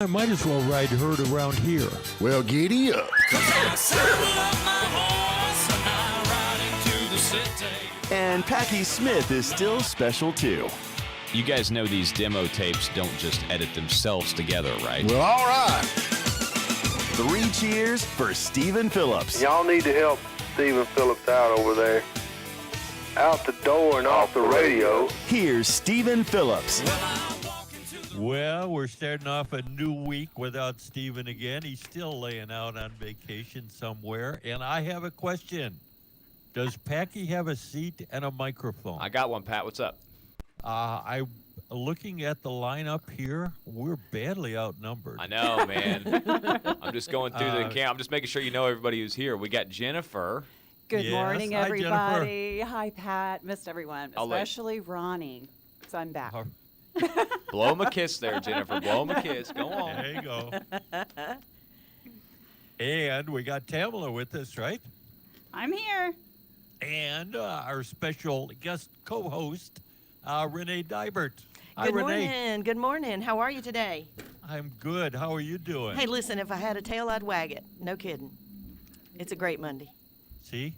I might as well ride herd around here. Well, giddy up. And Packy Smith is still special too. You guys know these demo tapes don't just edit themselves together, right? Well, all right. 3 cheers for Stephen Phillips. Y'all need to help Stephen Phillips out over there. Out the door and off the radio. Here's Stephen Phillips. Well, we're starting off a new week without Steven again. He's still laying out on vacation somewhere. And I have a question. Does Packy have a seat and a microphone? I got one, Pat. What's up? I'm looking at the lineup here. We're badly outnumbered. I know, man. I'm just going through the camp. I'm just making sure you know everybody who's here. We got Jennifer. Good Yes. morning, Hi, everybody. Hi, Pat. Missed everyone, I'll let- especially Ronnie. So I'm back. Blow him a kiss there, Jennifer. Blow him a kiss. Go on. There you go. And we got Tamala with us, right? I'm here. And our special guest co-host, Renee Dybert. Hi, Good Renee. morning. Good morning. How are you today? I'm good. How are you doing? Hey, listen, if I had a tail, I'd wag it. No kidding. It's a great Monday. See,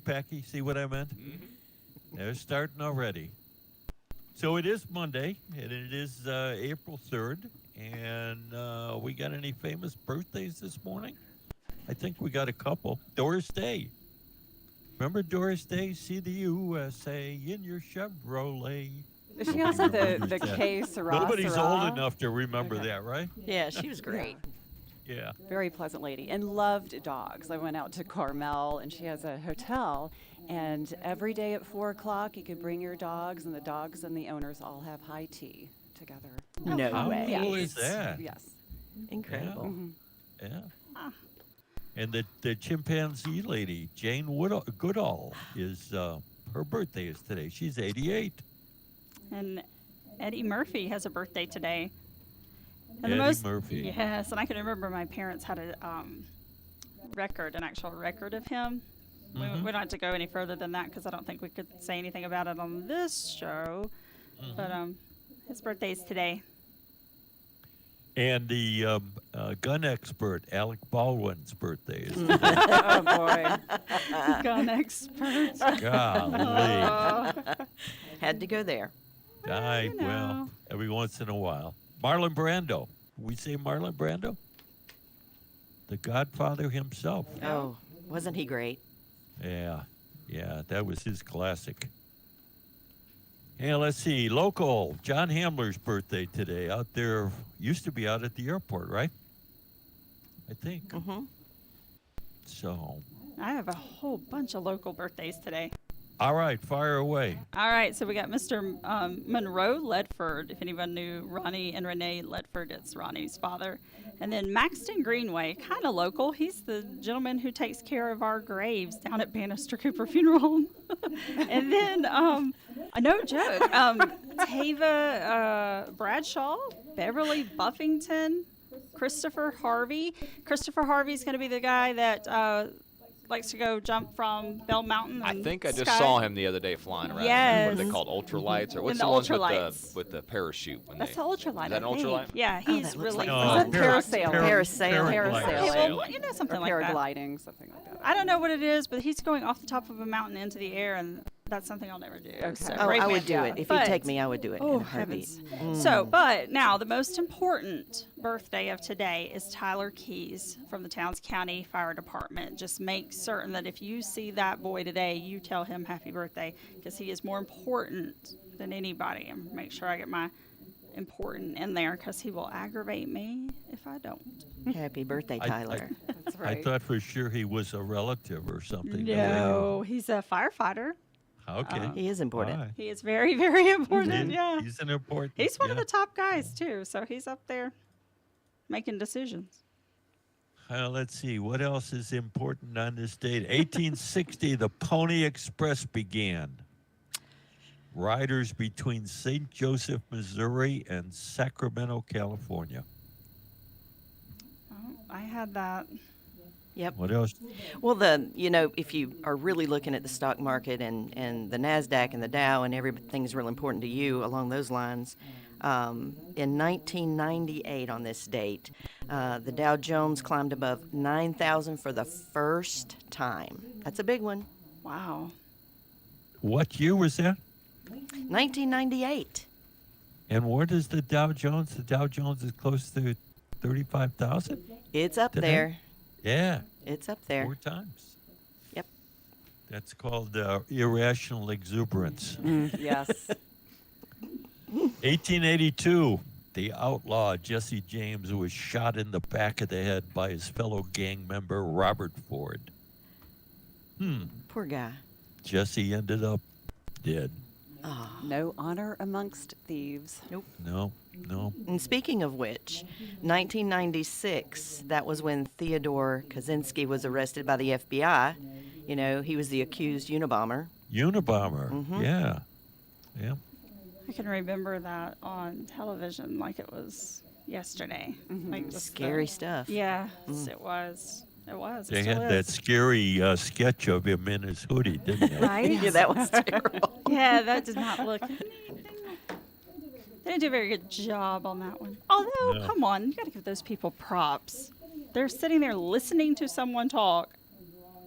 Packy? See what I meant? They're starting already. So it is Monday, and it is April 3rd. And we got any famous birthdays this morning? I think we got a couple. Doris Day. Remember Doris Day? See the USA in your Chevrolet. Is she also the Yeah. K Sarah? Nobody's Sarah? old enough to remember Okay. that, right? Yeah, she was great. Yeah. Very pleasant lady and loved dogs. I went out to Carmel and she has a hotel. And every day at 4 o'clock, you could bring your dogs, and the dogs and the owners all have high tea together. No How way. cool is that? Yes. Incredible. Mhm. Yeah. And the chimpanzee lady, Jane Goodall, is her birthday is today. She's 88. And Eddie Murphy has a birthday today. And Eddie Murphy. Yes, and I can remember my parents had a an actual record of him. Mhm. We don't have to go any further than that because I don't think we could say anything about it on this show. But his birthday's today. And the gun expert, Alec Baldwin's birthday is today. Oh, boy. Gun expert. Golly. Had to go there. Well, know. every once in a while. Marlon Brando. We say Marlon Brando? The Godfather himself. Oh, wasn't he great? Yeah, that was his classic. Yeah, let's see. Local, John Hamler's birthday today. Out there, used to be out at the airport, right? I think. Mm-hmm. So, I have a whole bunch of local birthdays today. all right, fire away. All right, so we got Mr. Monroe Ledford. If anyone knew Ronnie and Renee Ledford, it's Ronnie's father. And then Maxton Greenway, kind of local. He's the gentleman who takes care of our graves down at Bannister Cooper Funeral Home. And then, no joke, Tava Bradshaw, Beverly Buffington, Christopher Harvey. Christopher Harvey's going to be the guy that likes to go jump from Bell Mountain. I and think I just sky. saw him the other day flying around. What are Yes. they called? Ultralights? Or what's the the ones ultralights. with the parachute? When That's they, the ultralight. Is that an I think. ultralight? Yeah, Oh, he's that looks really. like fun. Parasail. Parasail. Parasail. Okay, well, you know something like that. Paragliding, something like that. I don't know what it is, but he's going off the top of a mountain into the air, and that's something I'll never do. Okay. So, Oh, great I man. would do it. If But- you'd take me, I would do it. Oh, in a heartbeat. heavens. So, but now the most important birthday of today is Tyler Keys from the Towns County Fire Department. Just make certain that if you see that boy today, you tell him happy birthday because he is more important than anybody. And make sure I get my important in there because he will aggravate me if I don't. Happy birthday, I- Tyler. That's I right. thought for sure he was a relative or something. No, he's a firefighter. Okay. He is important. All right. He is very, very important. Yeah. He's an important. He's one of yeah. the top guys, too. So he's up there making decisions. Let's see, what else is important on this date? 1860, the Pony Express began. Riders between St. Joseph, Missouri and Sacramento, California. Oh, I had that. Yep. What else? Well, if you are really looking at the stock market and the NASDAQ and the Dow and everything's real important to you along those lines, In 1998, on this date, the Dow Jones climbed above 9,000 for the first time. That's a big one. Wow. What year was that? 1998. And what is the Dow Jones? The Dow Jones is close to 35,000? It's up Today? there. Yeah, It's up there. 4 times. Yep. That's called irrational exuberance. Yes. 1882, the outlaw Jesse James was shot in the back of the head by his fellow gang member Robert Ford. Poor guy. Jesse ended up dead. No honor amongst thieves. No. And speaking of which, 1996, that was when Theodore Kaczynski was arrested by the FBI. You know, he was the accused Unabomber. Unabomber. Yeah. Yeah. I can remember that on television like it was yesterday. Like just the- Scary stuff. Yeah, it was. It was. It They still had that is. scary sketch of him in his hoodie, didn't they? Right? Yeah, that was terrible. Yeah, that did not look. They didn't do a very good job on that one. Although, No. come on, you got to give those people props. They're sitting there listening to someone talk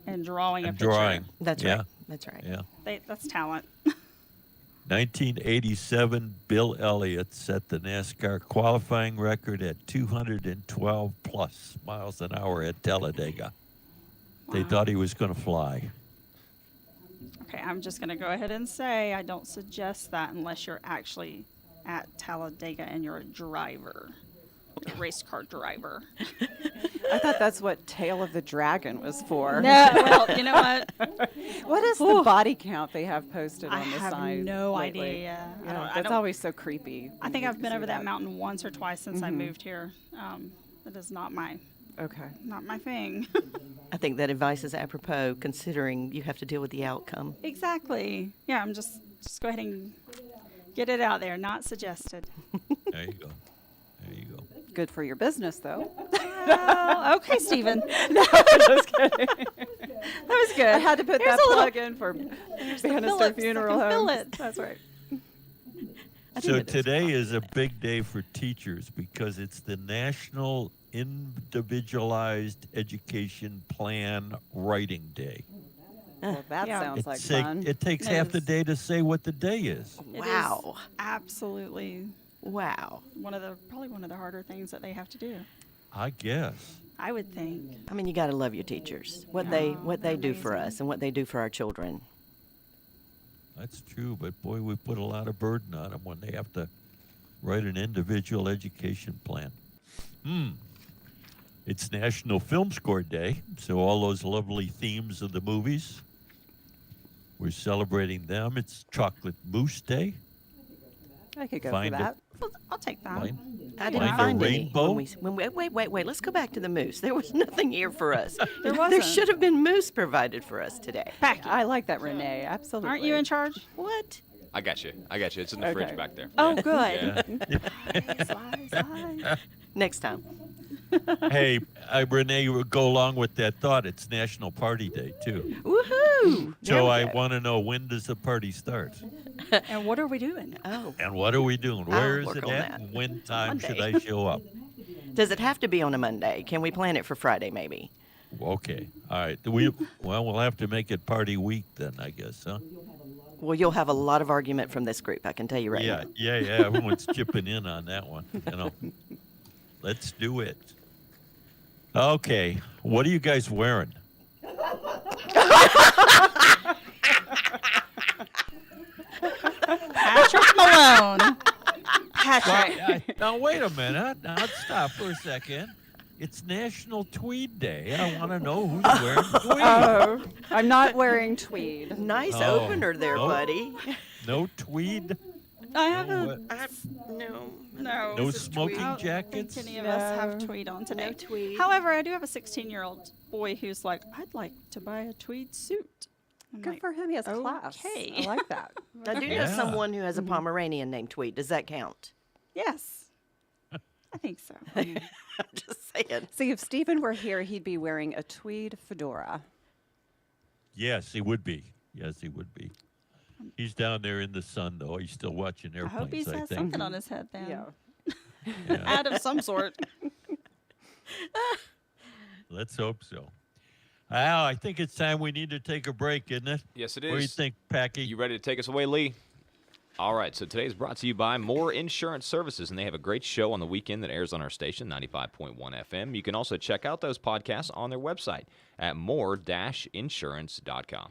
and drawing a And picture. drawing. That's Yeah. right. That's right. Yeah. That's talent. 1987, Bill Elliott set the NASCAR qualifying record at 212 plus miles an hour at Talladega. They Wow. thought he was going to fly. Okay, I'm just going to go ahead and say I don't suggest that unless you're actually at Talladega and you're a driver, a race car driver. I thought that's what Tail of the Dragon was for. No, well, you know what? What is the body count they have posted I on the have side? no lately? idea. I Yeah, don't- I that's don't- always so creepy. I when think you I've been see over that mountain once or twice since I moved here. That is not my Okay. thing. I think that advice is apropos considering you have to deal with the outcome. Exactly. Yeah, I'm just go ahead and get it out there. Not suggested. There you go. There you go. Good for your business, though. Oh, okay, Stephen. Just kidding. That was good. I had to put There's that a little- plug in for Phillips, Bannister I Funeral can feel Homes. it. That's right. So today is a big day for teachers because it's the National Individualized Education Plan Writing Day. Well, that Yeah. sounds like take- fun. it takes It half the is. day to say what the day is. It is Wow. absolutely Wow. probably one of the harder things that they have to do. I guess. I would think. I mean, you got to love your teachers. What they do for us and what they do for our children. That's true, but boy, we put a lot of burden on them when they have to write an individual education plan. It's National Film Score Day, so all those lovely themes of the movies, we're celebrating them. It's Chocolate Mousse Day. I could go Find for a- that. Well, I'll take that. Fine. I didn't Find a find any. rainbow? Wait. Let's go back to the moose. There was nothing here for us. There There wasn't. should have been moose provided for us today. Packy. I like that, Renee. Absolutely. Aren't you in charge? What? I got you. It's in the Okay. fridge back there. Oh, good. Yeah. Next time. Hey, Renee, go along with that thought. It's National Party Day, too. Woohoo! There So we I go. want to know, when does the party start? And what are we doing? Oh. And what are we doing? Where is work it on at? that. And when time should Monday. I show up? Does it have to be on a Monday? Can we plan it for Friday, maybe? Okay. All right. We'll have to make it party week then, I guess, huh? Well, you'll have a lot of argument from this group, I can tell you right Yeah, now. yeah. Everyone's chipping in on that one. Let's do it. Okay. What are you guys wearing? Patrick Malone. Patrick. Now, wait a minute. Now, stop for a second. It's National Tweed Day. I want to know who's wearing tweed. Oh, I'm not wearing tweed. Nice Oh, opener there, no. buddy. No tweed? I haven't. What? No. No. No This is smoking tweed. I don't jackets? think any of us have No. tweed on today. No tweed. However, I do have a 16-year-old boy who's like, I'd like to buy a tweed suit. I'm Good like, for him. He has class. okay. I like that. I do know Yeah. someone who has a Pomeranian named Tweet. Does that count? Yes. I think so. I'm just saying. See, if Stephen were here, he'd be wearing a tweed fedora. Yes, he would be. Yes, he would be. He's down there in the sun, though. He's still watching I airplanes, hope he has think. something on his head then. Yeah. Yeah. Ad of some sort. Let's hope so. Al, I think it's time we need to take a break, isn't it? Yes, it is. What do you think, Packy? You ready to take us away, Lee? All right, so today's brought to you by More Insurance Services, and they have a great show on the weekend that airs on our station, 95.1 FM. You can also check out those podcasts on their website at more-insurance.com.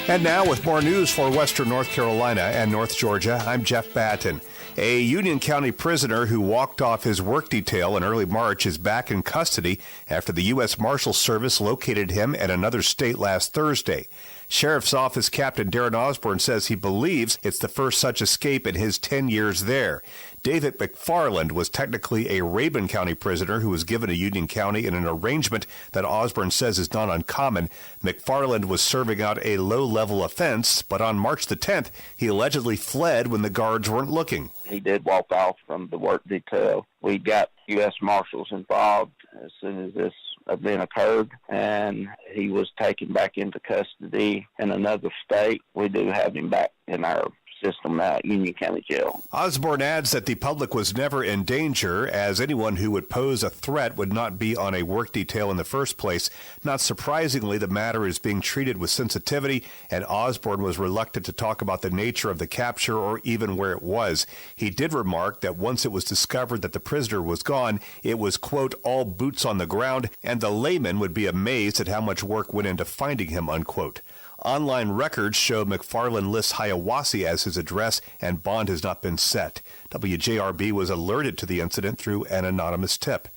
And now with more news for Western North Carolina and North Georgia, I'm Jeff Batten. A Union County prisoner who walked off his work detail in early March is back in custody after the U.S. Marshals Service located him at another state last Thursday. Sheriff's Office Captain Darren Osborne says he believes it's the first such escape in his 10 years there. David McFarland was technically a Rabun County prisoner who was given to Union County in an arrangement that Osborne says is not uncommon. McFarland was serving out a low-level offense, but on March the 10th, he allegedly fled when the guards weren't looking. He did walk off from the work detail. We got U.S. Marshals involved as soon as this event occurred, and he was taken back into custody in another state. We do have him back in our system at Union County Jail. Osborne adds that the public was never in danger, as anyone who would pose a threat would not be on a work detail in the first place. Not surprisingly, the matter is being treated with sensitivity, and Osborne was reluctant to talk about the nature of the capture or even where it was. He did remark that once it was discovered that the prisoner was gone, it was, quote, all boots on the ground, and the layman would be amazed at how much work went into finding him, unquote. Online records show McFarland lists Hiawassee as his address, and bond has not been set. WJRB was alerted to the incident through an anonymous tip.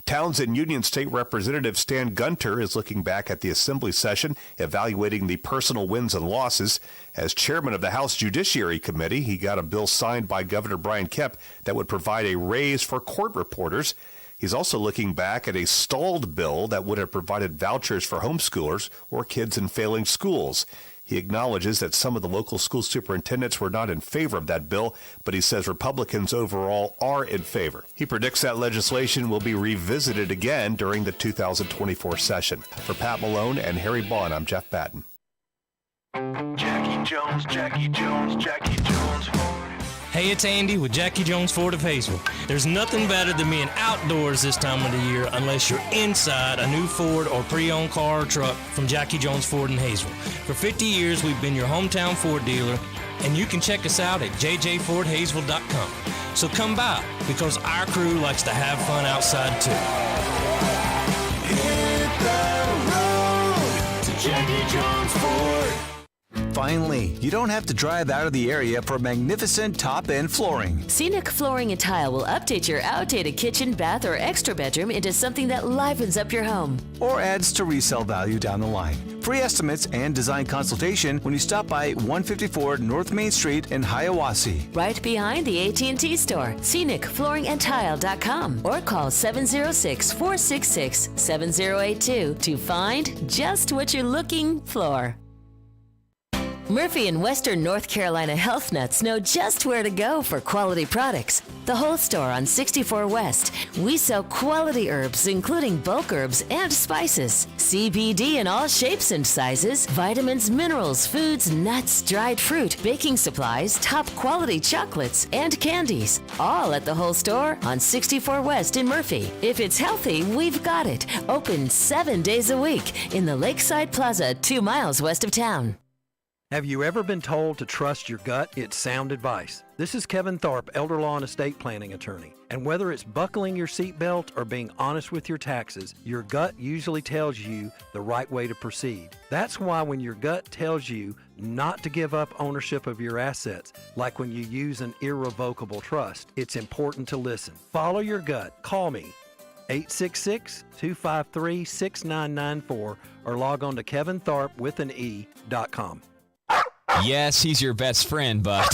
Townsend Union State Representative Stan Gunter is looking back at the Assembly session, evaluating the personal wins and losses. As chairman of the House Judiciary Committee, he got a bill signed by Governor Brian Kemp that would provide a raise for court reporters. He's also looking back at a stalled bill that would have provided vouchers for homeschoolers or kids in failing schools. He acknowledges that some of the local school superintendents were not in favor of that bill, but he says Republicans overall are in favor. He predicts that legislation will be revisited again during the 2024 session. For Pat Malone and Harry Bond, I'm Jeff Batten. Jackie Jones, Jackie Jones, Jackie Jones Ford. Hey, it's Andy with Jackie Jones Ford of Hayesville. There's nothing better than being outdoors this time of the year unless you're inside a new Ford or pre-owned car or truck from Jackie Jones Ford in Hayesville. For 50 years, we've been your hometown Ford dealer, and you can check us out at jjfordhayesville.com. So come by, because our crew likes to have fun outside too. Hit the road to Jackie Jones Ford. Finally, you don't have to drive out of the area for magnificent top-end flooring. Scenic Flooring and Tile will update your outdated kitchen, bath, or extra bedroom into something that livens up your home. Or adds to resale value down the line. Free estimates and design consultation when you stop by 154 North Main Street in Hiawassee. Right behind the AT&T store, scenicflooringandtile.com, or call 706-466-7082 to find just what you're looking for. Murphy and Western North Carolina Health Nuts know just where to go for quality products. The whole store on 64 West. We sell quality herbs, including bulk herbs and spices, CBD in all shapes and sizes, vitamins, minerals, foods, nuts, dried fruit, baking supplies, top quality chocolates, and candies. All at the whole store on 64 West in Murphy. If it's healthy, we've got it. Open 7 days a week in the Lakeside Plaza, 2 miles west of town. Have you ever been told to trust your gut? It's sound advice. This is Kevin Tharp, elder law and estate planning attorney. And whether it's buckling your seatbelt or being honest with your taxes, your gut usually tells you the right way to proceed. That's why when your gut tells you not to give up ownership of your assets, like when you use an irrevocable trust, it's important to listen. Follow your gut. Call me. 866-253-6994 or log on to KevinTharp.com. Yes, he's your best friend, but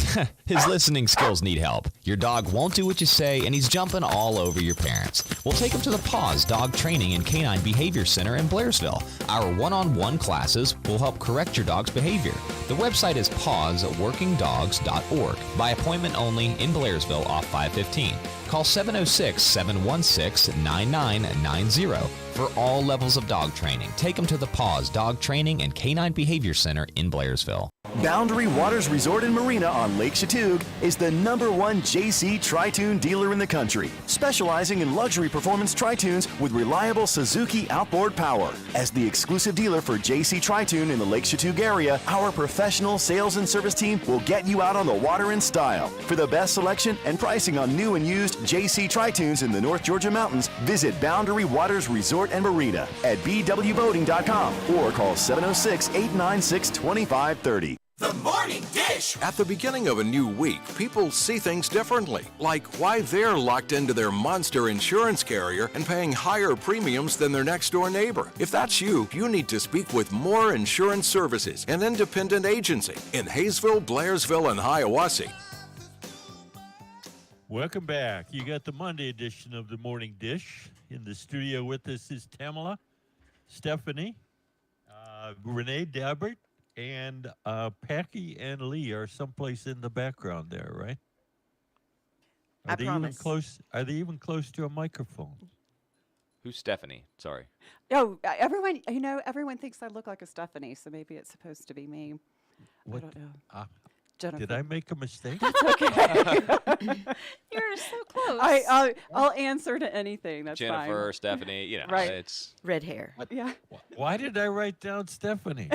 his listening skills need help. Your dog won't do what you say, and he's jumping all over your parents. We'll take him to the PAWS Dog Training and Canine Behavior Center in Blairsville. Our one-on-one classes will help correct your dog's behavior. The website is pawsworkingdogs.org. By appointment only in Blairsville off 515. Call 706-716-9990. For all levels of dog training, take them to the PAWS Dog Training and Canine Behavior Center in Blairsville. Boundary Waters Resort and Marina on Lake Chatuge is the #1 JC Tri-Tune dealer in the country, specializing in luxury performance tri-tunes with reliable Suzuki outboard power. As the exclusive dealer for JC Tri-Tune in the Lake Chatuge area, our professional sales and service team will get you out on the water in style. For the best selection and pricing on new and used JC Tri-Tunes in the North Georgia mountains, visit Boundary Waters Resort and Marina at bwboating.com or call 706-896-2530. The Morning Dish. At the beginning of a new week, people see things differently, like why they're locked into their monster insurance carrier and paying higher premiums than their next door neighbor. If that's you, you need to speak with Moore Insurance Services, an independent agency in Hayesville, Blairsville, and Hiawassee. Welcome back. You got the Monday edition of the Morning Dish. In the studio with us is Tamala, Stephanie, Renee Dabbert, and Packy and Lee are someplace in the background there, right? Are they promise. even close? Are they even close to a microphone? Who's Stephanie? Sorry. Oh, everyone thinks I look like a Stephanie, so maybe it's supposed to be me. What? I don't know. Did Jennifer. I make a mistake? That's okay. You're so close. I'll answer to anything. That's Jennifer, fine. Stephanie, you know, Right. it's Red hair. Yeah. Why did I write down Stephanie?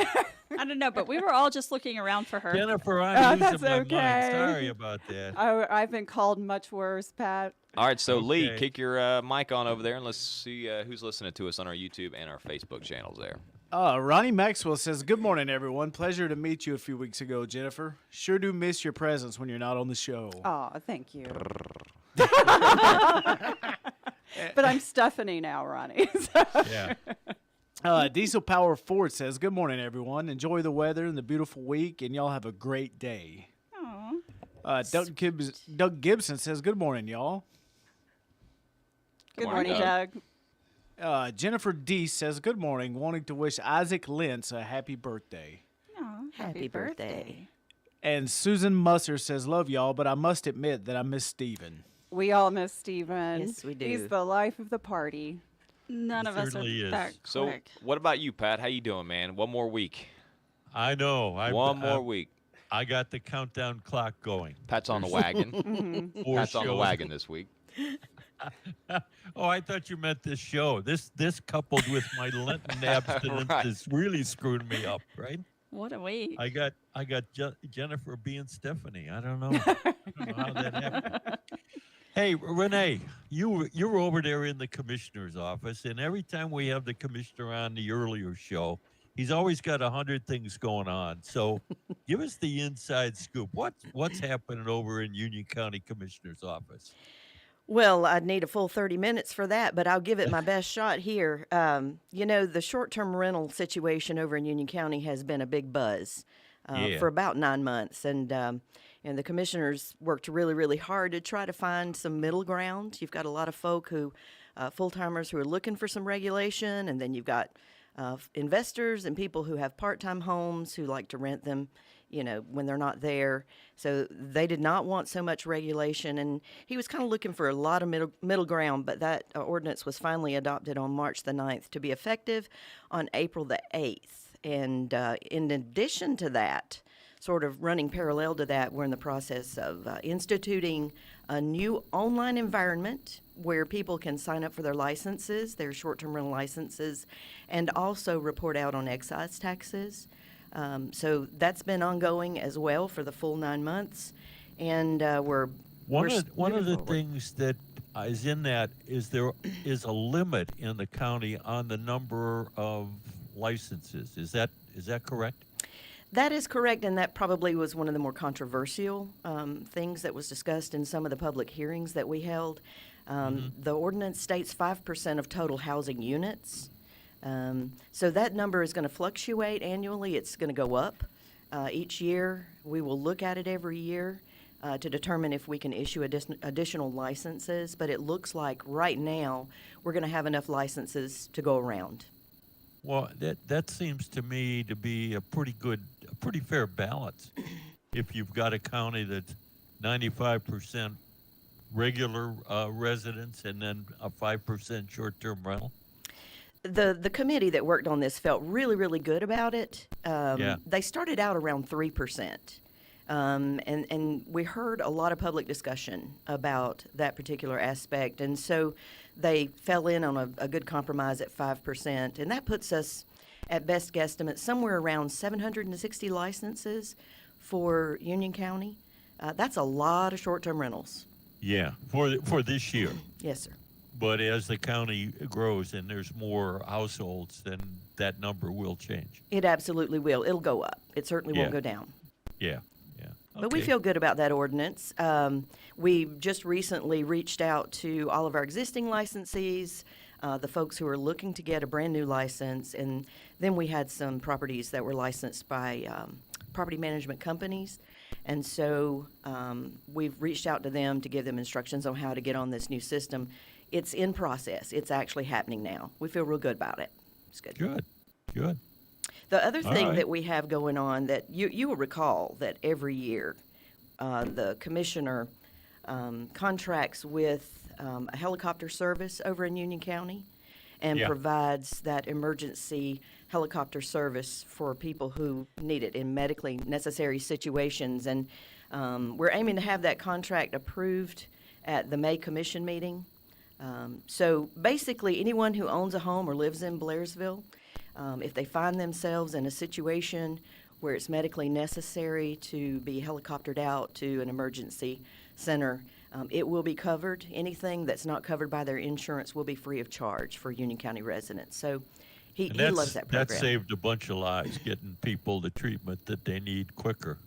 I don't know, but we were all just looking around for her. Jennifer, I'm losing that's my okay. mind. Sorry about that. I've been called much worse, Pat. all right. So Lee, Okay. kick your mic on over there, and let's see who's listening to us on our YouTube and our Facebook channels there. Ronnie Maxwell says, "Good morning, everyone. Pleasure to meet you a few weeks ago, Jennifer. Sure do miss your presence when you're not on the show." Oh, thank you. But I'm Stephanie now, Ronnie. So. Yeah. Diesel Power Ford says, "Good morning, everyone. Enjoy the weather and the beautiful week, and y'all have a great day." Aw. Doug Gibson says, "Good morning, y'all." Good morning, morning, Doug. Jennifer D says, "Good morning. Wanting to wish Isaac Lentz a happy birthday." Aw, Happy birthday. And Susan Musser says, "Love y'all, but I must admit that I miss Steven." We all miss Steven. Yes, we do. He's the life of the party. None of us certainly are is. that So, quick. what about you, Pat? How you doing, man? One more week. I know. One more week. I got the countdown clock going. Pat's on the wagon. Four Pat's on the shows. wagon this week. Oh, I thought you meant this show. This coupled with my Lenten abstinence Right. is really screwing me up, right? What a week. I got Jennifer being Stephanie. I don't know. I don't know how that happened. Hey, Renee, you were over there in the commissioner's office, and every time we have the commissioner on the earlier show, he's always got 100 things going on. So, give us the inside scoop. What's happening over in Union County Commissioner's office? Well, I'd need a full 30 minutes for that, but I'll give it my best shot here. The short-term rental situation over in Union County has been a big buzz for about 9 months, and the commissioners worked really, really hard to try to find some middle ground. You've got a lot of folk full-timers who are looking for some regulation, and then you've got investors and people who have part-time homes who like to rent them, when they're not there. So they did not want so much regulation, and he was kind of looking for a lot of middle ground, but that ordinance was finally adopted on March the 9th to be effective on April the 8th. And in addition to that, sort of running parallel to that, we're in the process of instituting a new online environment where people can sign up for their licenses, their short-term rental licenses, and also report out on excise taxes. So that's been ongoing as well for the full 9 months, and One of the forward. things that is in that is there is a limit in the county on the number of licenses. Is that correct? That is correct, and that probably was one of the more controversial things that was discussed in some of the public hearings that we held. The ordinance states 5% of total housing units. So that number is going to fluctuate annually. It's going to go up each year. We will look at it every year to determine if we can issue additional licenses, but it looks like right now we're going to have enough licenses to go around. Well, that seems to me to be a pretty fair balance. If you've got a county that's 95% regular residents and then a 5% short-term rental. The committee that worked on this felt really, really good about it. Yeah. They started out around 3%. And we heard a lot of public discussion about that particular aspect. And so they fell in on a good compromise at 5%. And that puts us, at best guesstimate, somewhere around 760 licenses for Union County. That's a lot of short-term rentals. Yeah, for this year. Yes, sir. But as the county grows and there's more households, then that number will change. It absolutely will. It'll go up. It certainly won't Yeah. go down. Yeah. But we Okay. feel good about that ordinance. We just recently reached out to all of our existing licensees, the folks who are looking to get a brand new license, and then we had some properties that were licensed by property management companies. And so we've reached out to them to give them instructions on how to get on this new system. It's in process. It's actually happening now. We feel real good about it. It's good. Good. The other All thing right. that we have going on that you will recall that every year the commissioner contracts with a helicopter service over in Union County and Yeah. provides that emergency helicopter service for people who need it in medically necessary situations. And we're aiming to have that contract approved at the May commission meeting. So basically, anyone who owns a home or lives in Blairsville, if they find themselves in a situation where it's medically necessary to be helicoptered out to an emergency center, it will be covered. Anything that's not covered by their insurance will be free of charge for Union County residents. So he loves that program. That saved a bunch of lives, getting people the treatment that they need quicker.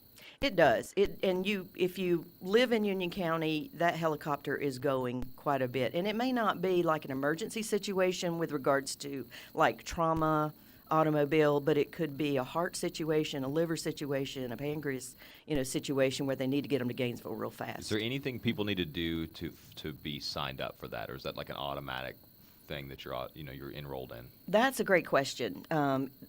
It does. If you live in Union County, that helicopter is going quite a bit. And it may not be like an emergency situation with regards to like trauma, automobile, but it could be a heart situation, a liver situation, a pancreas, situation where they need to get them to Gainesville real fast. Is there anything people need to do to be signed up for that, or is that like an automatic thing that you're enrolled in? That's a great question.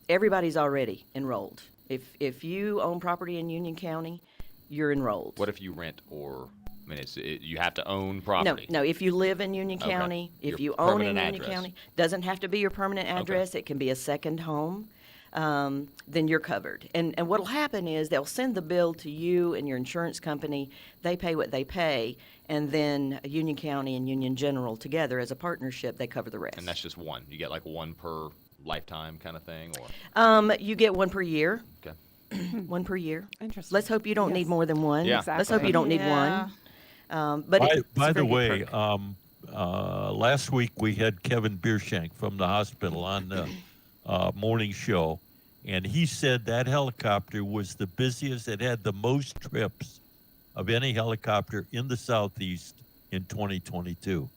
Everybody's already enrolled. If you own property in Union County, you're enrolled. What if you rent you have to own property? No. If you live in Union Okay. County, if Your you own in permanent Union address. County, doesn't have to be your permanent address. It can be a second home. Then you're covered. And what'll happen is they'll send the bill to you and your insurance company. They pay what they pay, and then Union County and Union General together as a partnership, they cover the rest. And that's just one. You get like one per lifetime kind of thing, or You get one per year. Okay. One per year. Interesting. Let's hope you don't need more than one. Yeah. Let's hope you don't need Yeah. one. But By it's a the very good way, perk. last week we had Kevin Biershank from the hospital on the morning show, and he said that helicopter was the busiest. It had the most trips of any helicopter in the Southeast in 2022.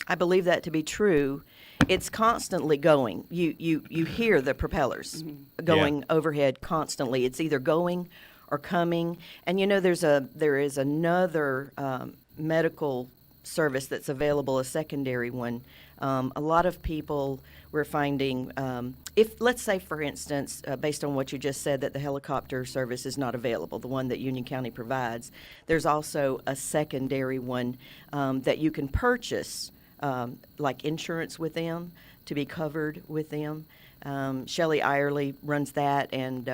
I believe that to be true. It's constantly going. You hear the propellers going overhead constantly. It's either going or coming. And there is another medical service that's available, a secondary one. A lot of people we're finding, if let's say for instance, based on what you just said, that the helicopter service is not available, the one that Union County provides, there's also a secondary one that you can purchase, like insurance with them, to be covered with them. Shelley Irely runs that, and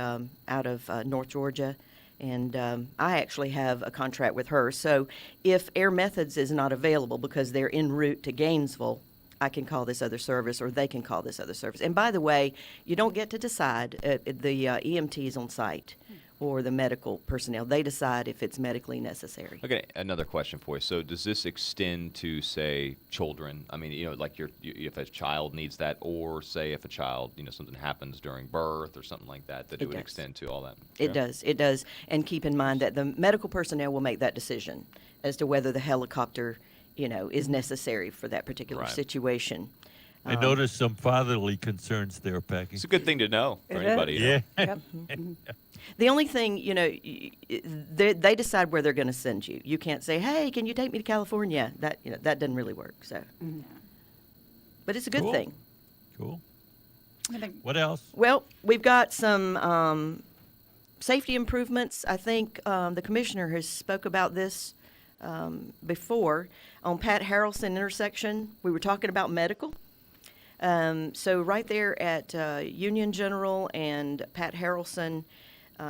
out of North Georgia. And I actually have a contract with her. So if Air Methods is not available because they're en route to Gainesville, I can call this other service, or they can call this other service. And by the way, you don't get to decide. The EMTs on site or the medical personnel, they decide if it's medically necessary. Okay, another question for you. So does this extend to, say, children? I mean, like if a child needs that, or say if a child, something happens during birth or something like that, it would does. extend to all that? It does. And keep in mind that the medical personnel will make that decision as to whether the helicopter, is necessary for that particular Right. situation. I noticed some fatherly concerns there, Packy. It's a good thing to know for It is. anybody. Yeah. Yep. The only thing, they decide where they're going to send you. You can't say, "Hey, can you take me to California?" That doesn't really work. So, but it's a good Cool. thing. Cool. What else? Well, we've got some safety improvements. I think the commissioner has spoke about this before on Pat Harrelson intersection. We were talking about medical. So right there at Union General and Pat Harrelson,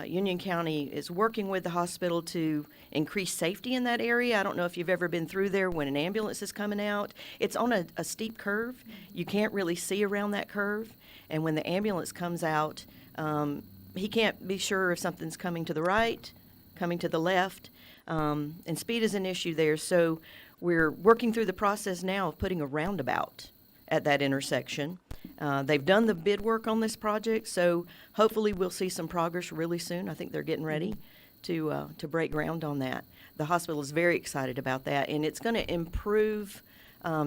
Union County is working with the hospital to increase safety in that area. I don't know if you've ever been through there when an ambulance is coming out. It's on a steep curve. You can't really see around that curve. And when the ambulance comes out, he can't be sure if something's coming to the right, coming to the left. And speed is an issue there. So we're working through the process now of putting a roundabout at that intersection. They've done the bid work on this project, so hopefully we'll see some progress really soon. I think they're getting ready to break ground on that. The hospital is very excited about that, and it's going to improve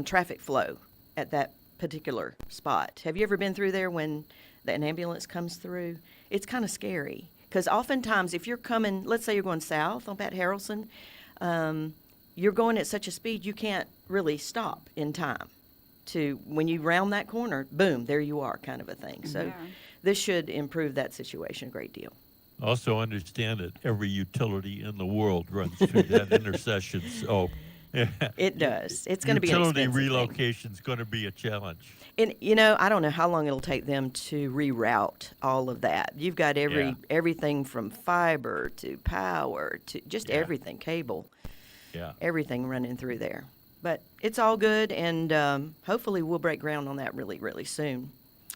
traffic flow at that particular spot. Have you ever been through there when an ambulance comes through? It's kind of scary, because oftentimes if you're coming, let's say you're going south on Pat Harrelson, you're going at such a speed you can't really stop in time. To when you round that corner, boom, there you are, kind of a thing. So this should improve that situation a great deal. Also understand that every utility in the world runs through that intersection, so it does. It's going to be an expensive utility relocation is going to be a challenge. And I don't know how long it'll take them to reroute all of that. You've got everything from fiber to power to just everything, cable, everything running through there. But it's all good, and hopefully we'll break ground on that really, really soon.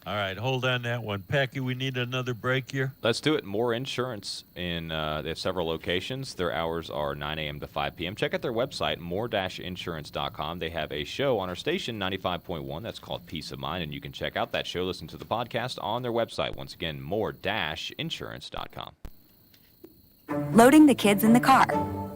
All right, hold on that one. Packy, we need another break here. Let's do it. More Insurance they have several locations. Their hours are 9 a.m. to 5 p.m. Check out their website, more-insurance.com. They have a show on our station, 95.1. That's called Peace of Mind, and you can check out that show, listen to the podcast on their website. Once again, more-insurance.com. Loading the kids in the car,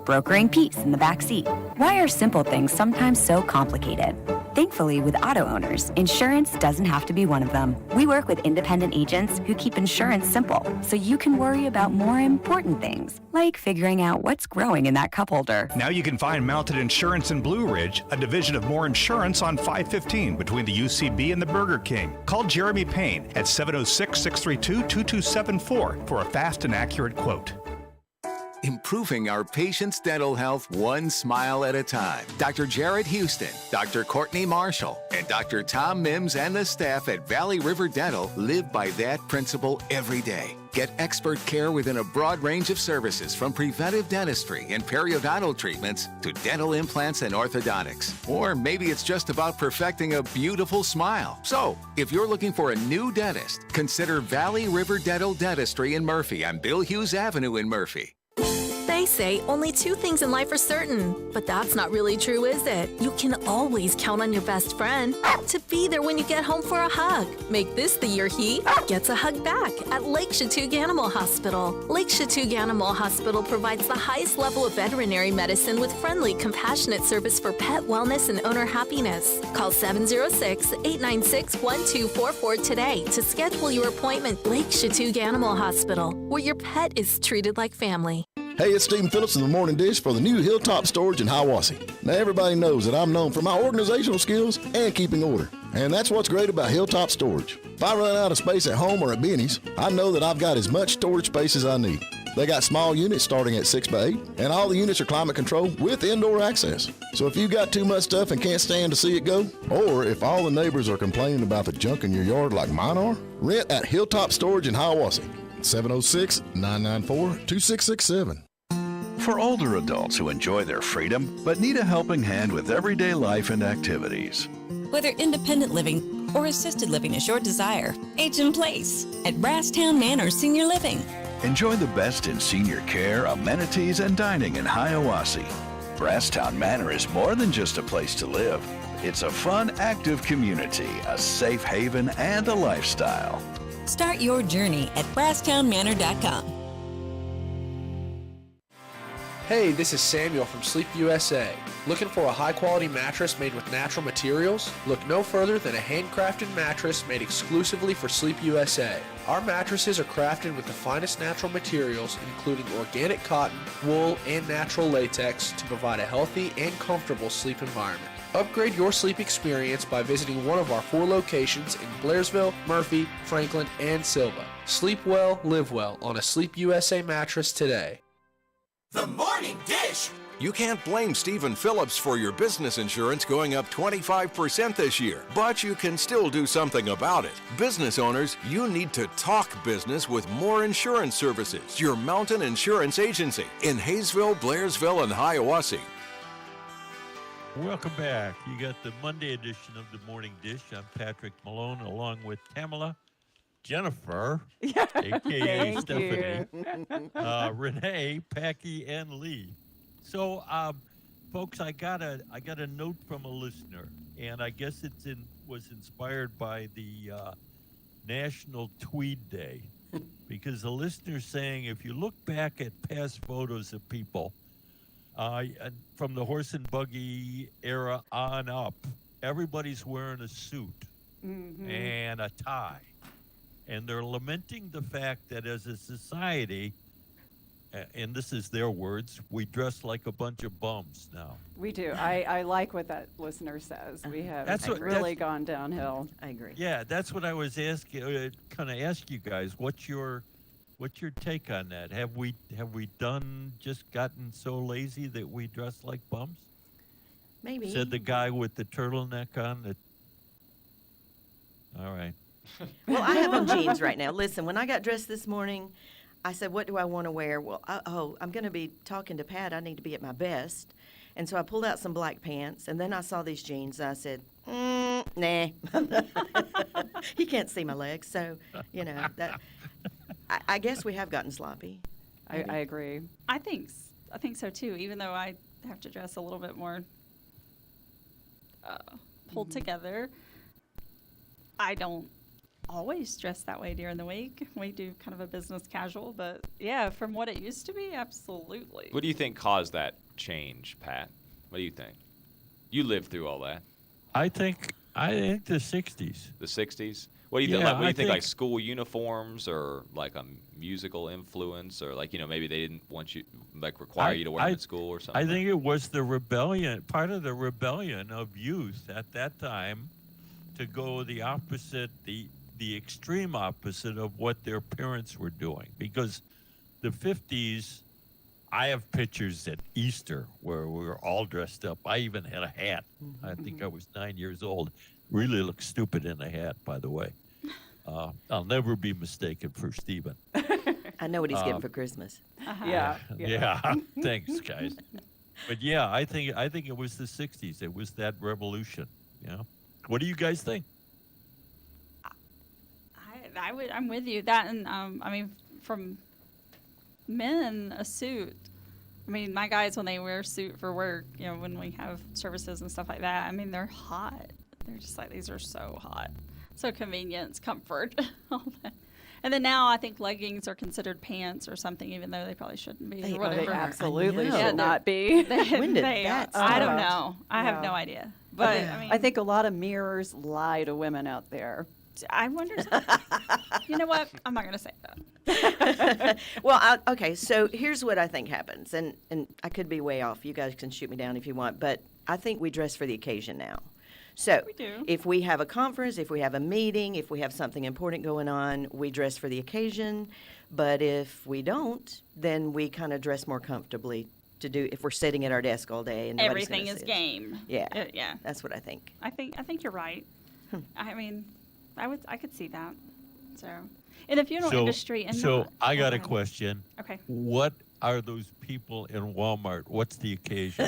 brokering peace in the back seat. Why are simple things sometimes so complicated? Thankfully, with auto owners, insurance doesn't have to be one of them. We work with independent agents who keep insurance simple, so you can worry about more important things, like figuring out what's growing in that cup holder. Now you can find Mounted Insurance in Blue Ridge, a division of More Insurance on 515 between the UCB and the Burger King. Call Jeremy Payne at 706-632-2274 for a fast and accurate quote. Improving our patients' dental health one smile at a time. Dr. Jared Houston, Dr. Courtney Marshall, and Dr. Tom Mims and the staff at Valley River Dental live by that principle every day. Get expert care within a broad range of services, from preventive dentistry and periodontal treatments to dental implants and orthodontics. Or maybe it's just about perfecting a beautiful smile. So, if you're looking for a new dentist, consider Valley River Dental Dentistry in Murphy on Bill Hughes Avenue in Murphy. They say only two things in life are certain, but that's not really true, is it? You can always count on your best friend to be there when you get home for a hug. Make this the year he gets a hug back at Lake Chattoog Animal Hospital. Lake Chattoog Animal Hospital provides the highest level of veterinary medicine with friendly, compassionate service for pet wellness and owner happiness. Call 706-896-1244 today to schedule your appointment. Lake Chattoog Animal Hospital, where your pet is treated like family. Hey, it's Stephen Phillips in the Morning Dish for the new Hilltop Storage in Hiawassee. Now, everybody knows that I'm known for my organizational skills and keeping order. And that's what's great about Hilltop Storage. If I run out of space at home or at Benny's, I know that I've got as much storage space as I need. They got small units starting at 6x8, and all the units are climate controlled with indoor access. So if you've got too much stuff and can't stand to see it go, or if all the neighbors are complaining about the junk in your yard like mine are, rent at Hilltop Storage in Hiawassee. 706-994-2667. For older adults who enjoy their freedom but need a helping hand with everyday life and activities. Whether independent living or assisted living is your desire, age in place at Brasstown Manor Senior Living. Enjoy the best in senior care, amenities, and dining in Hiawassee. Brasstown Manor is more than just a place to live. It's a fun, active community, a safe haven, and a lifestyle. Start your journey at BrasstownManor.com. Hey, this is Samuel from Sleep USA. Looking for a high-quality mattress made with natural materials? Look no further than a handcrafted mattress made exclusively for Sleep USA. Our mattresses are crafted with the finest natural materials, including organic cotton, wool, and natural latex to provide a healthy and comfortable sleep environment. Upgrade your sleep experience by visiting one of our 4 locations in Blairsville, Murphy, Franklin, and Silva. Sleep well, live well on a Sleep USA mattress today. The Morning Dish You can't blame Stephen Phillips for your business insurance going up 25% this year, but you can still do something about it. Business owners, you need to talk business with More Insurance Services, your mountain insurance agency in Hayesville, Blairsville, and Hiawassee. Welcome back. You got the Monday edition of the Morning Dish. I'm Patrick Malone, along with Tamala, Jennifer, a.k.a. Stephanie, Renee, Packy, and Lee. So, folks, I got a note from a listener, and I guess was inspired by the National Tweed Day, because the listener's saying if you look back at past photos of people from the horse and buggy era on up, everybody's wearing a suit and a tie, and they're lamenting the fact that as a society, and this is their words, we dress like a bunch of bums now. We do. I like what that listener says. We have really gone downhill. I agree. Yeah, that's what I was asking. Kind of ask you guys, what's your take on that? Have we just gotten so lazy that we dress like bums? Maybe. Said the guy with the turtleneck on. All right. Well, I have on jeans right now. Listen, when I got dressed this morning, I said, what do I want to wear? Well, I'm going to be talking to Pat. I need to be at my best. And so I pulled out some black pants, and then I saw these jeans, and I said, nah. He can't see my legs, so, that. I guess we have gotten sloppy. I agree. I think so too. Even though I have to dress a little bit more pulled together, I don't always dress that way during the week. We do kind of a business casual, but yeah, from what it used to be, absolutely. What do you think caused that change, Pat? What do you think? You lived through all that. I think the 60s. The 60s? What do you think? Yeah, What do you I think? Like think- school uniforms, or like a musical influence, or like maybe they didn't want you, like require you to wear them at school or something. I think it was the rebellion, part of the rebellion of youth at that time, to go the opposite, the extreme opposite of what their parents were doing. Because the 50s, I have pictures at Easter where we were all dressed up. I even had a hat. I think I was 9 years old. Really looked stupid in a hat, by the way. I'll never be mistaken for Stephen. I know what he's getting for Christmas. Yeah. Thanks, guys. But yeah, I think it was the 60s. It was that revolution. What do you guys think? I'm with you. That, and I mean, from men, a suit. I mean, my guys, when they wear a suit for work, when we have services and stuff like that, I mean, they're hot. They're just like, these are so hot. So convenience, comfort, all that. And then now I think leggings are considered pants or something, even though they probably shouldn't be. They or whatever. are. Absolutely I know. should not be. When did that I don't start? know. I have Yeah. no idea. But Yeah. I mean, I think a lot of mirrors lie to women out there. I wonder. You know what? I'm not going to say that. Well, okay, so here's what I think happens, and I could be way off. You guys can shoot me down if you want, but I think we dress for the occasion now. So We do. if we have a conference, if we have a meeting, if we have something important going on, we dress for the occasion. But if we don't, then we kind of dress more comfortably to do if we're sitting at our desk all day and nobody's Everything gonna is see us. game. Yeah, Yeah. that's what I think. I think you're right. I mean, I could see that. So, in the funeral industry, and So not- I got a okay. question. Okay. What are those people in Walmart? What's the occasion?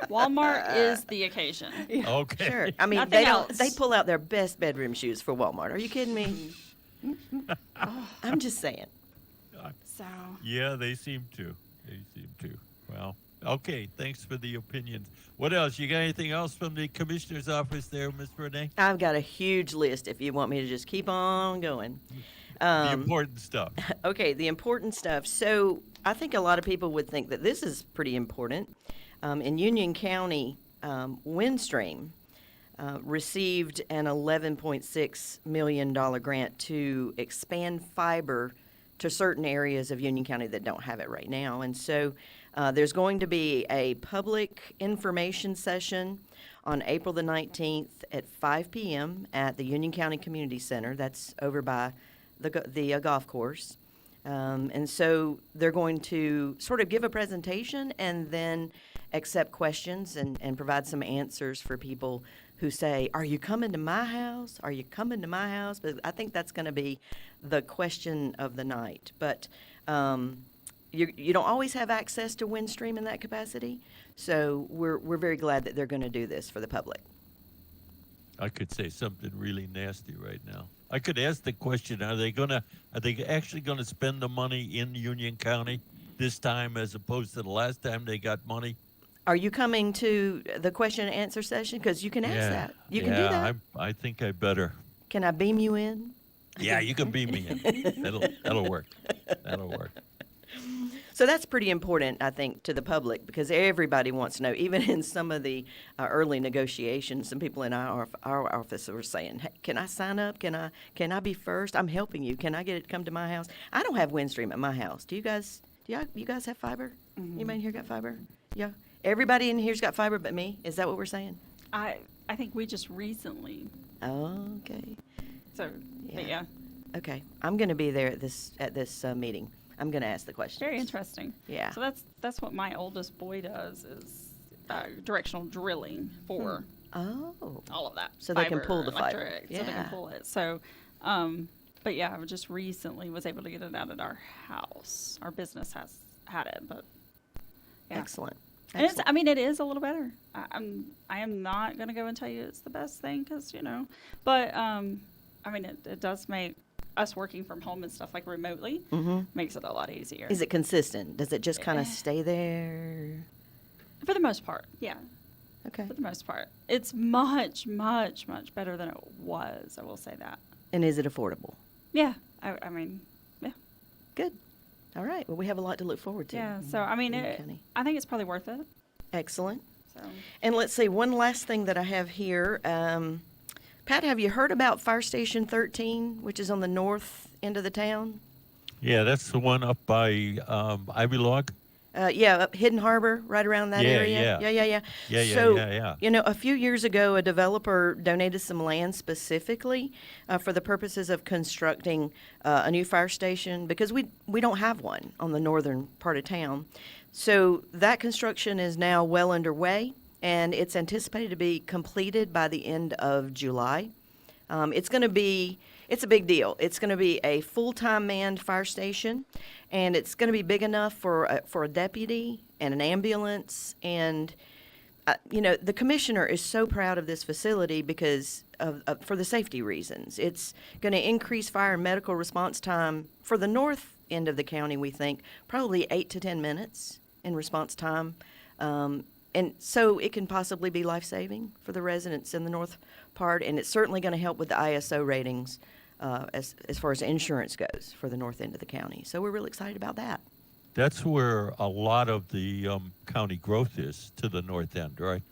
Walmart is the occasion. Okay. Sure. I mean, Nothing they don't. else. They pull out their best bedroom shoes for Walmart. Are you kidding me? I'm just saying. So. Yeah, they seem to. Well, okay. Thanks for the opinions. What else? You got anything else from the commissioner's office there, Miss Renee? I've got a huge list if you want me to just keep on going. The important stuff. Okay, the important stuff. So I think a lot of people would think that this is pretty important. In Union County, Windstream received an $11.6 million grant to expand fiber to certain areas of Union County that don't have it right now. And so there's going to be a public information session on April the 19th at 5 p.m. at the Union County Community Center. That's over by the golf course. And so they're going to sort of give a presentation and then accept questions and provide some answers for people who say, are you coming to my house? Are you coming to my house? But I think that's going to be the question of the night. But you don't always have access to Windstream in that capacity. So we're very glad that they're going to do this for the public. I could say something really nasty right now. I could ask the question: are they actually gonna spend the money in Union County this time, as opposed to the last time they got money? Are you coming to the question and answer session? Because you can ask that. You can do that. I think I better. Can I beam you in? Yeah, you can beam me in. That'll work. That'll work. So that's pretty important, I think, to the public, because everybody wants to know. Even in some of the early negotiations, some people in our office were saying, hey, can I sign up? Can I be first? I'm helping you. Can I get it to come to my house? I don't have Windstream at my house. Do you guys? You guys have fiber? Anybody in here got fiber? Yeah. Everybody in here's got fiber but me? Is that what we're saying? I think we just recently. Oh, okay. So, yeah. Okay. I'm going to be there at this meeting. I'm going to ask the question. Very interesting. Yeah. So that's what my oldest boy does is directional drilling for all of that. So they can pull the fiber. Electric, so they can pull it. So, but yeah, I just recently was able to get it out at our house. Our business has had it, but yeah. Excellent. And it is a little better. I am not going to go and tell you it's the best thing because, but it does make us working from home and stuff like remotely makes it a lot easier. Is it consistent? Does it just kind of stay there? For the most part, yeah. Okay. For the most part. It's much, much, much better than it was. I will say that. And is it affordable? Yeah. Yeah. Good. All right. Well, we have a lot to look forward to. Yeah. So, I think it's probably worth it. Excellent. So. And let's see, one last thing that I have here. Pat, have you heard about Fire Station 13, which is on the north end of the town? Yeah, that's the one up by Ivy Log. Up Hidden Harbor, right around that area. Yeah. A few years ago, a developer donated some land specifically for the purposes of constructing a new fire station because we don't have one on the northern part of town. So that construction is now well underway, and it's anticipated to be completed by the end of July. It's a big deal. It's going to be a full-time manned fire station, and it's going to be big enough for a deputy and an ambulance. And, the commissioner is so proud of this facility because for the safety reasons. It's going to increase fire and medical response time for the north end of the county, we think, probably 8 to 10 minutes in response time. And so it can possibly be life-saving for the residents in the north part, and it's certainly going to help with the ISO ratings as far as insurance goes for the north end of the county. So we're really excited about that. That's where a lot of the county growth is, to the north end, right?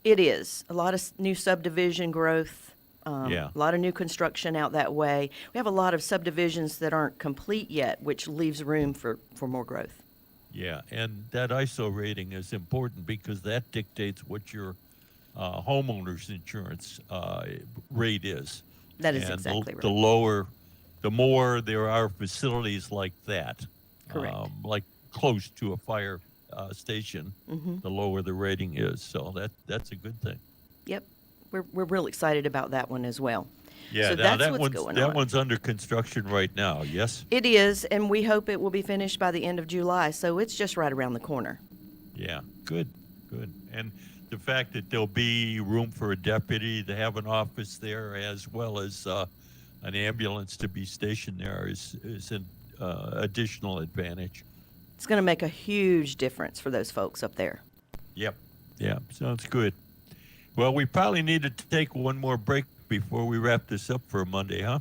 It is. A lot of new subdivision growth, a lot of new construction out that way. We have a lot of subdivisions that aren't complete yet, which leaves room for more growth. Yeah, and that ISO rating is important because that dictates what your homeowner's insurance rate is. That is exactly right. The more there are facilities like that, correct, like close to a fire station, the lower the rating is. So that's a good thing. Yep, we're real excited about that one as well. Yeah, so now that's what's going on. That one's under construction right now, yes? It is, and we hope it will be finished by the end of July, so it's just right around the corner. Yeah, good. And the fact that there'll be room for a deputy to have an office there as well as an ambulance to be stationed there is an additional advantage. It's going to make a huge difference for those folks up there. Yep. Yeah, sounds good. Well, we probably need to take one more break before we wrap this up for Monday, huh?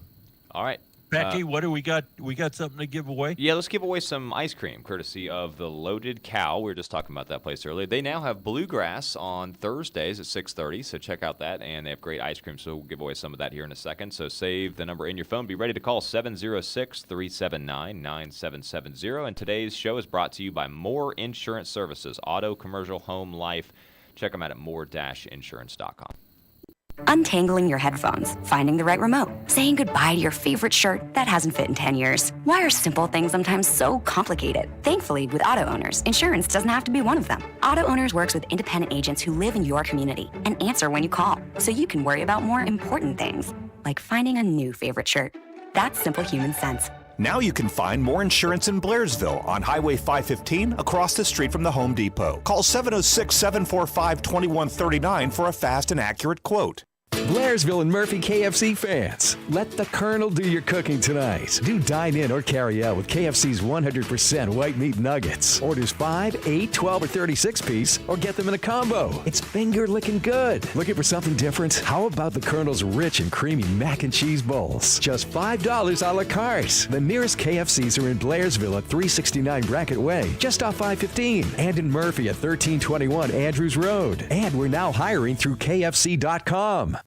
All right. Becky, what do we got? We got something to give away? Yeah, let's give away some ice cream, courtesy of the Loaded Cow. We were just talking about that place earlier. They now have Bluegrass on Thursdays at 6:30, so check out that. And they have great ice cream, so we'll give away some of that here in a second. So save the number in your phone. Be ready to call 706-379-9770. And today's show is brought to you by More Insurance Services, auto, commercial, home, life. Check them out at more-insurance.com. Untangling your headphones, finding the right remote, saying goodbye to your favorite shirt that hasn't fit in 10 years. Why are simple things sometimes so complicated? Thankfully, with auto owners, insurance doesn't have to be one of them. Auto Owners works with independent agents who live in your community and answer when you call, so you can worry about more important things, like finding a new favorite shirt. That's simple human sense. Now you can find more insurance in Blairsville on Highway 515 across the street from the Home Depot. Call 706-745-2139 for a fast and accurate quote. Blairsville and Murphy KFC fans, let the Colonel do your cooking tonight. Do dine in or carry out with KFC's 100% white meat nuggets. Orders 5, 8, 12, or 36 piece, or get them in a combo. It's finger licking good. Looking for something different? How about the Colonel's rich and creamy mac and cheese bowls? Just $5 a la carte. The nearest KFCs are in Blairsville at 369 Brackett Way, just off 515, and in Murphy at 1321 Andrews Road. And we're now hiring through KFC.com.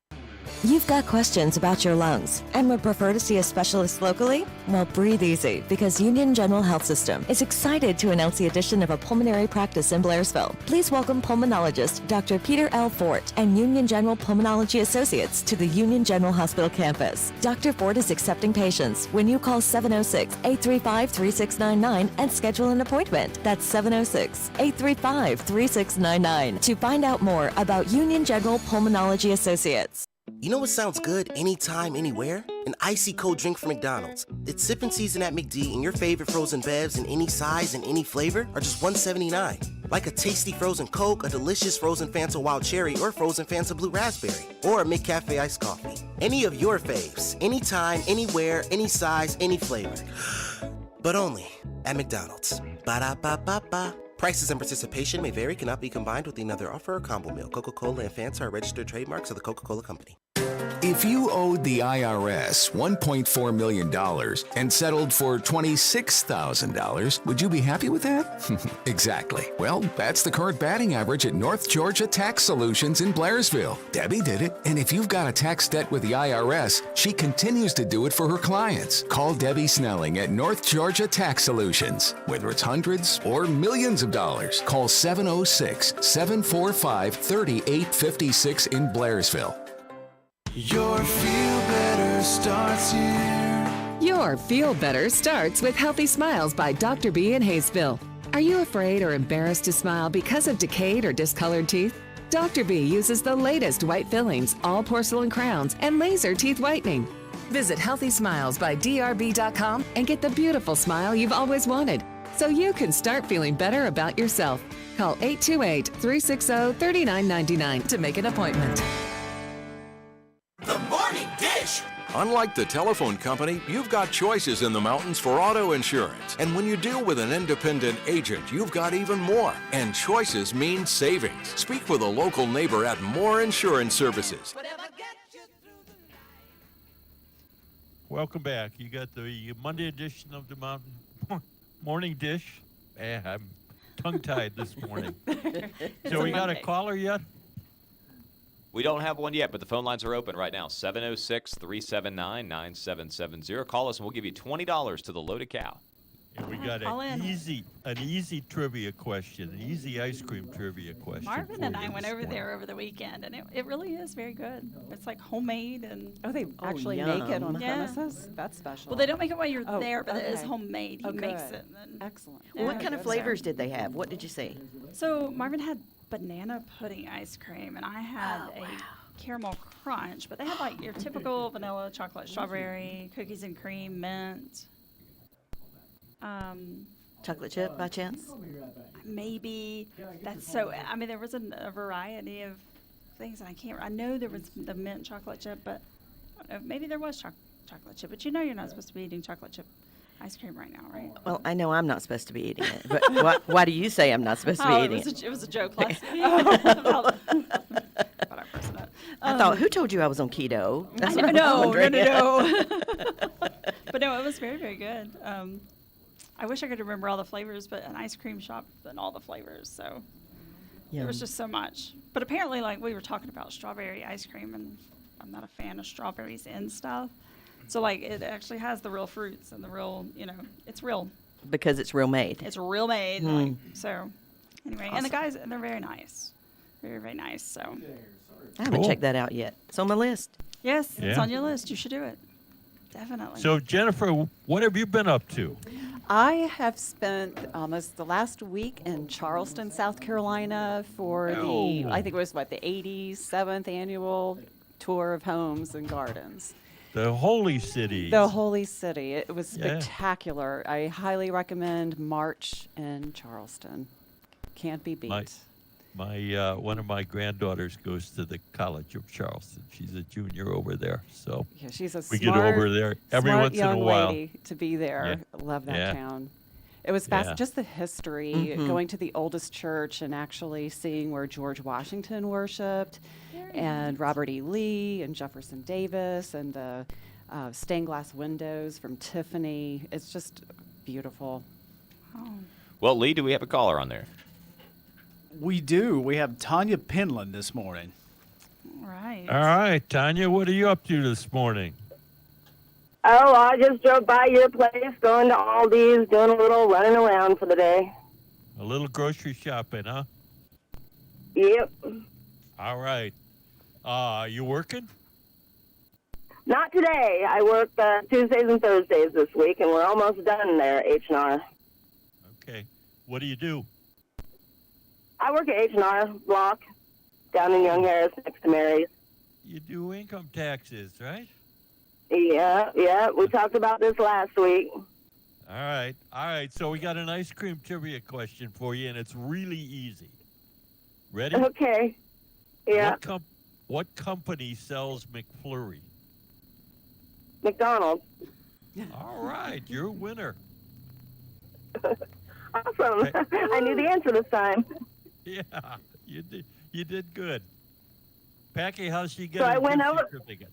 You've got questions about your lungs and would prefer to see a specialist locally? Well, breathe easy, because Union General Health System is excited to announce the addition of a pulmonary practice in Blairsville. Please welcome pulmonologist Dr. Peter L. Fort and Union General Pulmonology Associates to the Union General Hospital campus. Dr. Fort is accepting patients when you call 706-835-3699 and schedule an appointment. That's 706-835-3699 to find out more about Union General Pulmonology Associates. You know what sounds good anytime, anywhere? An icy cold drink from McDonald's. It's sipping season at McD, and your favorite frozen bevs in any size and any flavor are just $1.79. Like a tasty frozen Coke, a delicious frozen Fanta Wild Cherry, or frozen Fanta Blue Raspberry, or a McCafe iced coffee. Any of your faves, anytime, anywhere, any size, any flavor. But only at McDonald's. Ba-da-ba-ba-ba. Prices and participation may vary, cannot be combined with another offer or combo meal. Coca-Cola and Fanta are registered trademarks of the Coca-Cola Company. If you owed the IRS $1.4 million and settled for $26,000, would you be happy with that? Exactly. Well, that's the current batting average at North Georgia Tax Solutions in Blairsville. Debbie did it, and if you've got a tax debt with the IRS, she continues to do it for her clients. Call Debbie Snelling at North Georgia Tax Solutions. Whether it's hundreds or millions of dollars, call 706-745-3856 in Blairsville. Your Feel Better starts here. Your Feel Better starts with Healthy Smiles by Dr. B in Hayesville. Are you afraid or embarrassed to smile because of decayed or discolored teeth? Dr. B uses the latest white fillings, all porcelain crowns, and laser teeth whitening. Visit healthysmilesbydrb.com and get the beautiful smile you've always wanted, so you can start feeling better about yourself. Call 828-360-3999 to make an appointment. The Morning Dish! Unlike the telephone company, you've got choices in the mountains for auto insurance. And when you deal with an independent agent, you've got even more. And choices mean savings. Speak with a local neighbor at Moore Insurance Services. Welcome back. You got the Monday edition of the Morning Dish. I'm tongue-tied this morning. So we got a caller yet? We don't have one yet, but the phone lines are open right now. 706-379-9770. Call us and we'll give you $20 to the Loaded Cow. And we got an easy trivia question, an easy ice cream trivia question. Marvin and I went over there over the weekend, and it really is very good. It's like homemade, and they actually make it on premises? That's special. Well, they don't make it while you're there, but it is homemade. He Oh, makes good. it. And Excellent. What kind of flavors did they have? What did you see? So Marvin had banana pudding ice cream, and I had a caramel crunch, but they had like your typical vanilla, chocolate, strawberry, cookies and cream, mint. Chocolate chip by chance? Maybe that's so. I mean, there was a variety of things, and I know there was the mint chocolate chip, but I don't know, maybe there was chocolate chip. But you know, you're not supposed to be eating chocolate chip ice cream right now, right? Well, I know I'm not supposed to be eating it, but why do you say I'm not supposed to be eating it? It was a joke last week. I thought, who told you I was on keto? That's what I was No. wondering. But no, it was very, very good. I wish I could remember all the flavors, but an ice cream shop and all the flavors, so there was just so much. But apparently, like we were talking about strawberry ice cream, and I'm not a fan of strawberries and stuff. So like it actually has the real fruits and the real, it's real. Because it's real made. It's real made. Hmm. So anyway, and the guys, they're very nice. Very, very nice. So I haven't Cool. checked that out yet. It's on my list. Yes, it's Yeah. on your list. You should do it. Definitely. So, Jennifer, what have you been up to? I have spent almost the last week in Charleston, South Carolina for the, I think it was the 87th annual tour of homes and gardens. The Holy City. The Holy City. It was Yeah. spectacular. I highly recommend March in Charleston. Can't be beat. My one of my granddaughters goes to the College of Charleston. She's a junior over there, so Yeah, she's a we smart, get over there every smart once in a young while. lady to be there. Love that Yeah. town. It was Yeah. fast, just the history, Mhm. going to the oldest church and actually seeing where George Washington worshipped, and Robert E. Lee and Jefferson Davis, and the stained glass windows from Tiffany. It's just beautiful. Well, Lee, do we have a caller on there? We do. We have Tanya Penland this morning. Right. All right, Tanya, what are you up to this morning? Oh, I just drove by your place, going to Aldi's, doing a little running around for the day. A little grocery shopping, huh? Yep. All right. You working? Not today. I work Tuesdays and Thursdays this week, and we're almost done there at H&R. Okay. What do you do? I work at H&R Block down in Young Harris next to Mary's. You do income taxes, right? Yeah. We talked about this last week. All right. So we got an ice cream trivia question for you, and it's really easy. Ready? Okay. Yeah. What company sells McFlurry? McDonald's. All right, you're a winner. Awesome. I knew the answer this time. Yeah, you did good. Packy, how's she get So her I went gift over- certificate?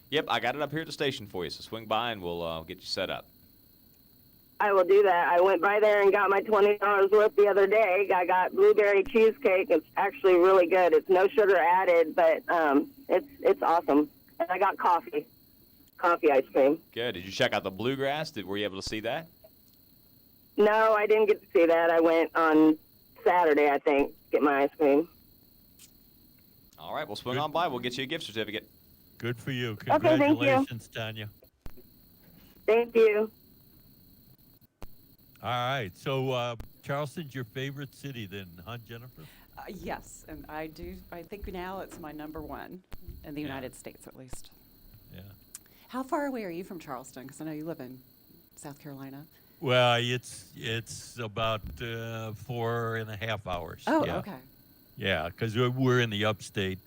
Yep, I got it up here at the station for you, so swing by and we'll get you set up. I will do that. I went by there and got my $20 worth the other day. I got blueberry cheesecake. It's actually really good. It's no sugar added, but it's awesome. And I got coffee ice cream. Good. Did you check out the Bluegrass? Were you able to see that? No, I didn't get to see that. I went on Saturday, I think, to get my ice cream. All right, well, swing on by. We'll get you a gift certificate. Good for you. Okay, thank you. Congratulations, Tanya. Thank you. All right. So Charleston's your favorite city then, huh, Jennifer? Yes, and I think now it's my number one in the United States, at least. Yeah. How far away are you from Charleston? Because I know you live in South Carolina. Well, it's about 4.5 hours. Oh, yeah. okay. Yeah, because we're in the upstate,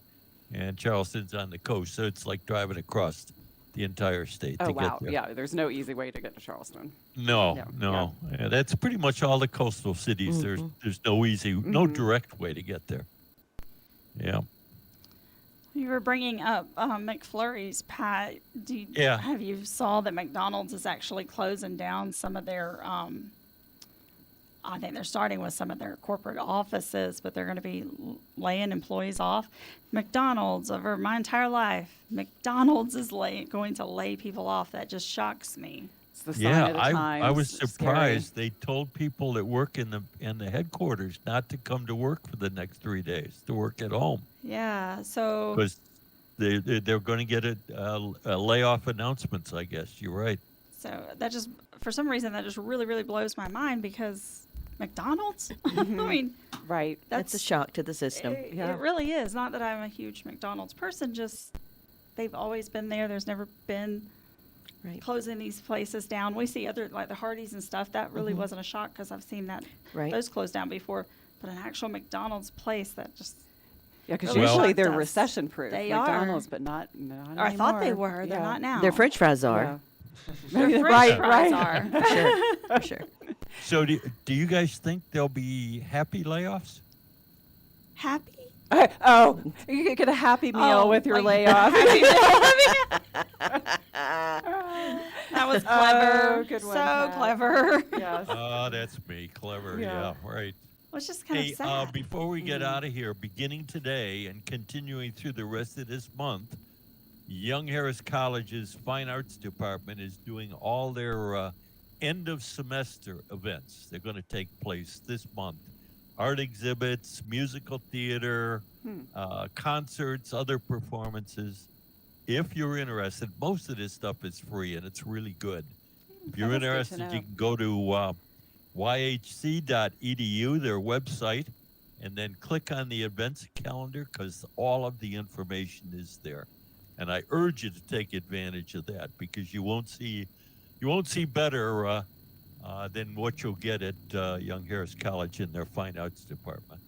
and Charleston's on the coast, so it's like driving across the entire state Oh, to wow. get there. Yeah, there's no easy way to get to Charleston. No. Yeah. Yeah, that's pretty much all the coastal cities. There's no easy, no direct way to get there. Yeah. You were bringing up McFlurry's, Pat. Yeah. Have you saw that McDonald's is actually closing down some of their? I think they're starting with some of their corporate offices, but they're going to be laying employees off. McDonald's, over my entire life, McDonald's is going to lay people off. That just shocks me. It's the sign Yeah, of the I times. was It's surprised. They told people that work in the headquarters not to come to work for the next 3 days, to work at home, Yeah. So. because they're going to get a layoff announcements. I guess you're right. So that just, for some reason, that just really, really blows my mind because McDonald's. I mean, right. That's a shock to the system. It really is. Not that I'm a huge McDonald's person, just they've always been there. There's never been closing these places down. We see other, like the Hardee's and stuff, that really wasn't a shock because I've seen that those closed down before. But an actual McDonald's place, that just Yeah, because really usually shocked they're us. recession-proof. They McDonald's, are. but not Or I thought they anymore. were. They're Yeah. not now. Their French fries are. Yeah. Their Right, French fries right. are. For sure. For sure. So do you guys think there'll be happy layoffs? Happy? You could get a Happy Meal Oh, with your like layoff. Happy Meal. That was clever. Oh, good one, So Pat. clever. Yes. Oh, that's me. Clever. Yeah. Yeah, right. Well, it's just kind Hey, of sad. before we get out of here, beginning today and continuing through the rest of this month, Young Harris College's Fine Arts Department is doing all their end of semester events. They're going to take place this month. Art exhibits, musical theater, concerts, other performances. If you're interested, most of this stuff is free and it's really good. If you're That's good to interested, know. you can go to yhc.edu, their website, and then click on the events calendar because all of the information is there. And I urge you to take advantage of that because you won't see better than what you'll get at Young Harris College in their Fine Arts Department.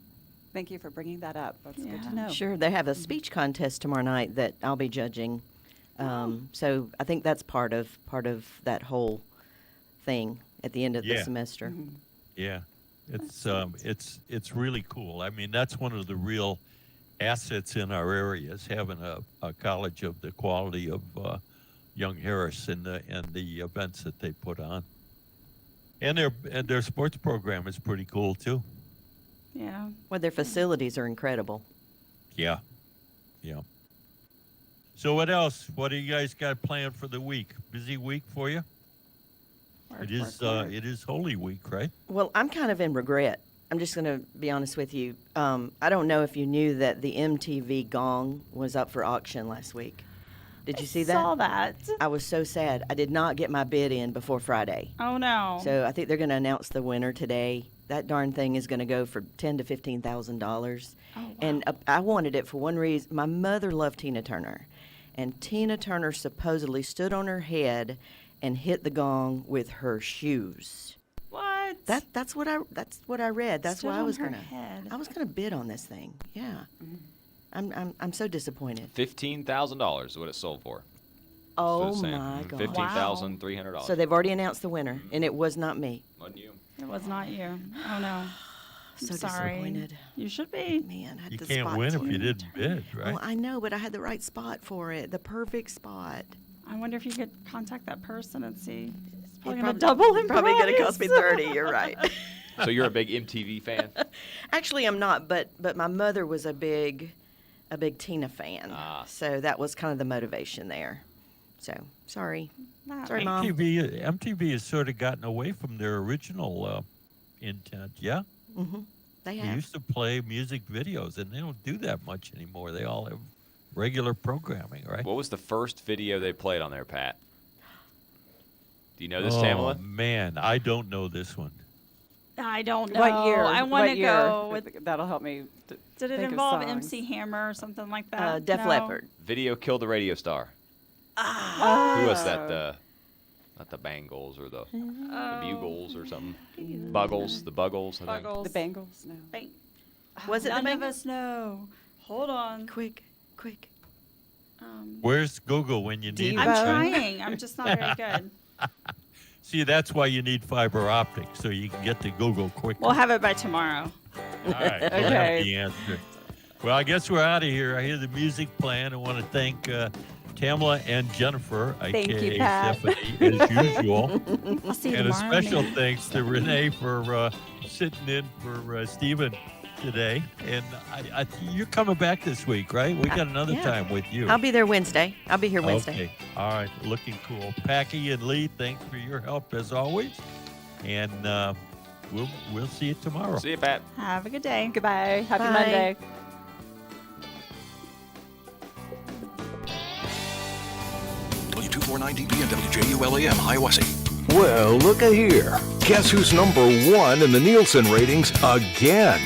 Thank you for bringing that up. That's good to know. Sure, they have a speech contest tomorrow night that I'll be judging. So I think that's part of that whole thing at the end of the Yeah. semester. Yeah, it's really cool. I mean, that's one of the real assets in our area is having a college of the quality of Young Harris and the events that they put on. And their sports program is pretty cool too. Yeah. Well, their facilities are incredible. Yeah. So what else? What do you guys got planned for the week? Busy week for you? It is Holy Week, right? Well, I'm kind of in regret. I'm just going to be honest with you. I don't know if you knew that the MTV gong was up for auction last week. Did you see that? Saw that. I was so sad. I did not get my bid in before Friday. Oh no. So I think they're going to announce the winner today. That darn thing is going to go for $10,000 to $15,000. Oh, wow. And I wanted it for one reason. My mother loved Tina Turner, and Tina Turner supposedly stood on her head and hit the gong with her shoes. What? That's what I read. That's Stood why I on was her gonna head. bid on this thing. Yeah. I'm so disappointed. $15,000 is what it sold for. Oh my God. $15,300. So they've already announced the winner, and it was not me. Wasn't you? It was not you. Oh no. So I'm sorry. disappointed. You should be. Man, I had You the can't spot win too. if you didn't bid, right? Well, I know, but I had the right spot for it, the perfect spot. I wonder if you could contact that person and see. It's probably It going to double in Probably going to price. cost me 30. You're right. So you're a big MTV fan? Actually, I'm not, but my mother was a big Tina fan, so that was kind of the motivation there. So sorry, sorry, Mom. MTV has sort of gotten away from their original intent. Yeah. Mm-hmm. They They have. used to play music videos, and they don't do that much anymore. They all have regular programming, right? What was the first video they played on there, Pat? Do you know this, Oh Tamala? man, I don't know this one. I don't know. What year? I want to What year? go with. That'll help me. Did it think of involve songs. MC Hammer or something like that? Def No? Leppard. Video killed the radio star. Oh. Who was that? Not the Bangles or the Bugles or something. Buggles, the Buggles. I think. Buggles. The Bangles? No. Was it the None of Bangles? us know. Hold on. Quick. Where's Google when you need it? I'm right? trying. I'm just not very good. See, that's why you need fiber optics, so you can get to Google quickly. We'll have it by tomorrow. All right, we'll have Okay. the answer. Well, I guess we're out of here. I hear the music playing. I want to thank Tamala and Jennifer, Thank you, a.k.a. Pat. Stephanie, as usual. I'll see you And a tomorrow. special Nate. thanks to Renee for sitting in for Stephen today. And you're coming back this week, right? We got another Yeah. time with you. I'll be there Wednesday. I'll be here Wednesday. Okay. All right. Looking cool. Packy and Lee, thanks for your help as always. And we'll see you tomorrow. See you, Pat. Have a good day. Goodbye. Happy Bye. Monday. W249 DB and WJULAM, Hiawassee. Well, look a here. Guess who's number one in the Nielsen ratings again?